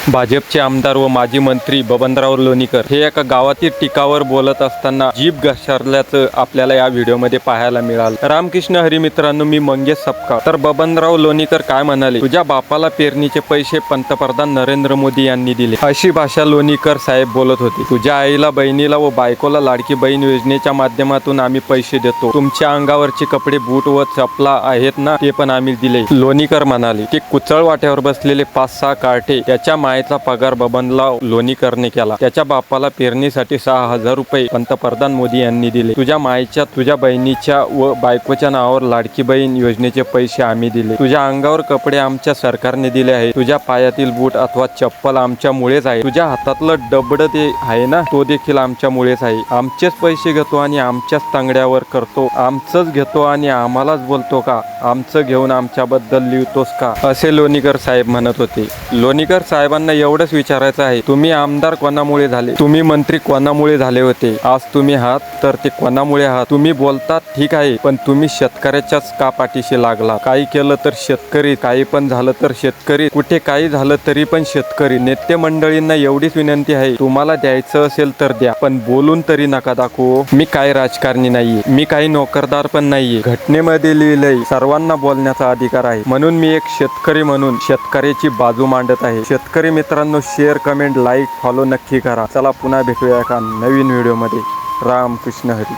भाजपचे आमदार व माजी मंत्री बबनराव लोणीकर हे एका गावातील टीकावर बोलत असताना जीभ घसरल्याचं आपल्याला या व्हिडिओमध्ये पाहायला मिळालं। रामकृष्ण हरी मित्रांनो, मी मंगेश सपकाळ। तर बबनराव लोणीकर काय म्हणाले, तुझ्या बापाला पेरणीचे पैसे पंतप्रधान नरेंद्र मोदी यांनी दिले, अशी भाषा लोणीकर साहेब बोलत होते। तुझ्या आईला, बहिणीला व बायकोला लाडकी बहीण योजनेच्या माध्यमातून आम्ही पैसे देतो। तुमच्या अंगावरचे कपडे, बूट व चपला आहेत ना, ते पण आम्ही दिले। लोणीकर म्हणाले की कुचळ वाट्यावर बसलेले 5-6 कार्टे त्याच्या मायेचा पगार बबनराव लोणीकरने केला। त्याच्या बापाला पेरणीसाठी 6,000 रुपये पंतप्रधान मोदी यांनी दिले। तुझ्या मायेच्या, तुझ्या बहिणीच्या व बायकोच्या नावावर लाडकी बहीण योजनेचे पैसे आम्ही दिले। तुझ्या अंगावर कपडे आमच्या सरकारने दिले आहे। तुझ्या पायातील बूट अथवा चप्पल आमच्यामुळेच आहे। तुझ्या हातातलं डबड ते आहे ना, तो देखील आमच्यामुळेच आहे। आमचेच पैसे घेतो आणि आमच्याच तांगड्यावर करतो, आमचंच घेतो आणि आम्हालाच बोलतो का? आमचं घेऊन आमच्याबद्दल लिहितोस का? असे लोणीकर साहेब म्हणत होते। लोणीकर साहेबांना एवढंच विचारायचं आहे, तुम्ही आमदार कोणामुळे झाले? तुम्ही मंत्री कोणामुळे झाले होते? आज तुम्ही आहात तर ते कोणामुळे आहात? तुम्ही बोलतात ठीक आहे, पण तुम्ही शेतकऱ्याच्याच का पाठीशी लागला? काही केलं तर शेतकरी, काही पण झालं तर शेतकरी, कुठे काही झालं तरी पण शेतकरी। नेते मंडळींना एवढीच विनंती आहे, तुम्हाला द्यायचं असेल तर द्या, पण बोलून तरी नका दाखवू। मी काही राजकारणी नाहीये, मी काही नोकरदार पण नाहीये। घटनेमध्ये लिहिलंय सर्वांना बोलण्याचा अधिकार आहे, म्हणून मी एक शेतकरी म्हणून शेतकऱ्याची बाजू मांडत आहे। शेतकरी मित्रांनो, शेअर, कमेंट, लाईक, फॉलो नक्की करा। चला पुन्हा भेटूया एका नवीन व्हिडिओमध्ये। रामकृष्ण हरी।